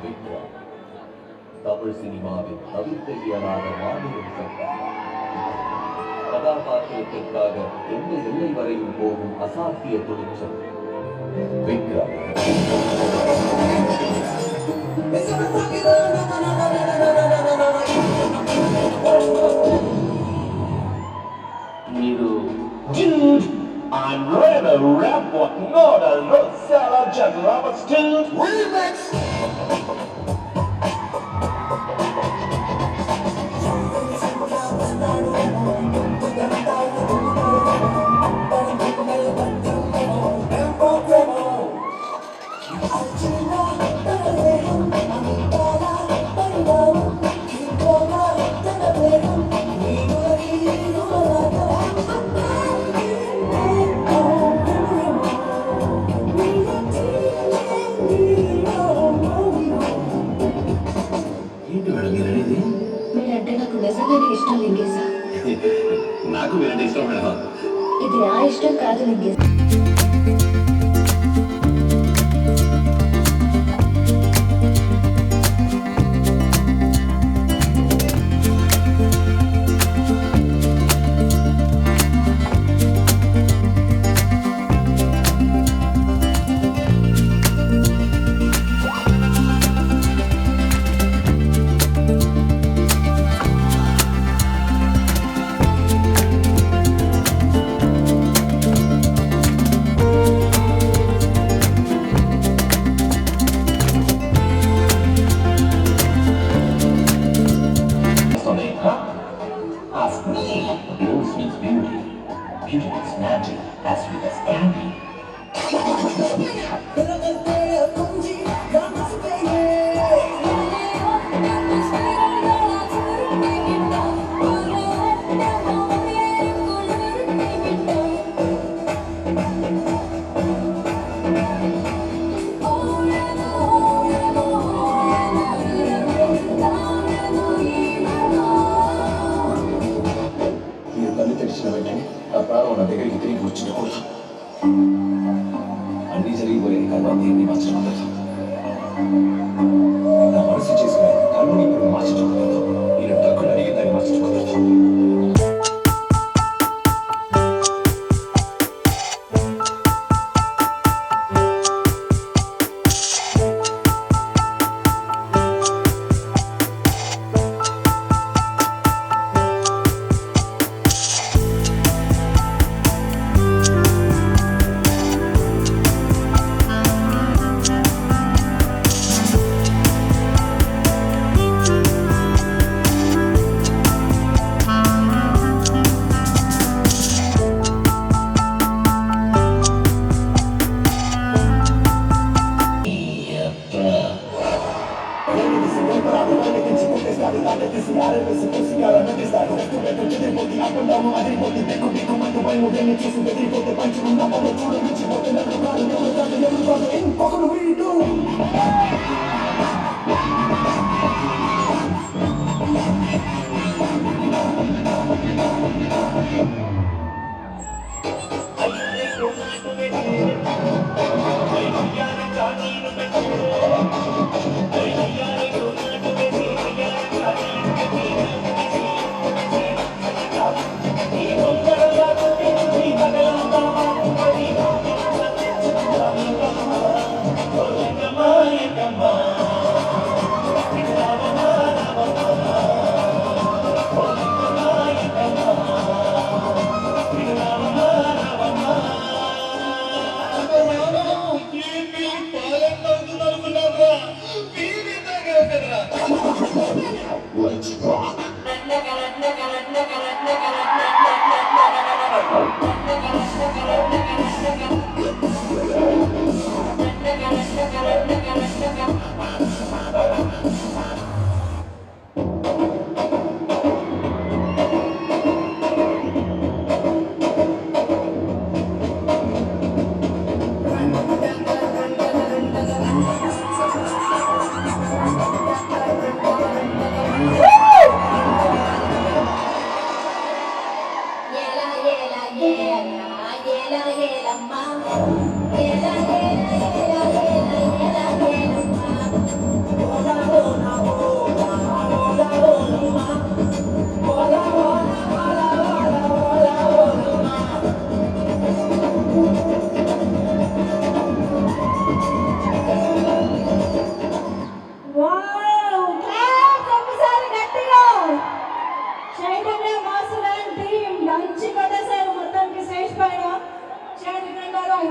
விக்ரம் தமிழ் சினிமாவின் தவிர்க்க இயலாத மாபெரும் சக்தி. கதாபாத்திரத்திற்காக எந்த எல்லை வரையும் போகும் அசாத்திய துணிச்சல். Vikram Dude, I'm ready to rap what not a little salad just Roberts dude. Remix! నాకు మీరంటే ఇష్టం మేడం. ఇది నా ఇష్టం కాదు లింగేశ్. Beauty is magic, as sweet as candy. నా దగ్గరికి తిరిగి వచ్చినప్పుడు అన్నీ జరిగిపోయాయి కానీ దీన్ని మార్చడం నా మనసు చేసిన కన్ను ఇప్పుడు మార్చకూడదు. నేను డబ్బులు అడిగి దాన్ని మార్చకూడదు.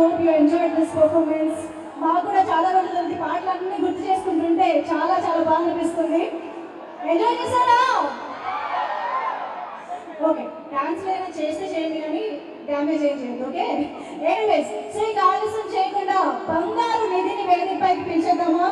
hope you enjoyed this performance. మాకు కూడా చాలా రోజుల నుంచి పాటలన్నీ గుర్తు చేసుకుంటుంటే చాలా చాలా బాగా అనిపిస్తుంది. ఎంజాయ్ చేశారా? ఓకే, డాన్స్ అయినా చేస్తే చేయండి కానీ డ్యామేజ్ ఏం చేయదు. ఓకే, ఎనీవేస్, సో ఇక ఆలస్యం చేయకుండా బంగారు నిధిని వేదికపైకి పిలిచేద్దామా?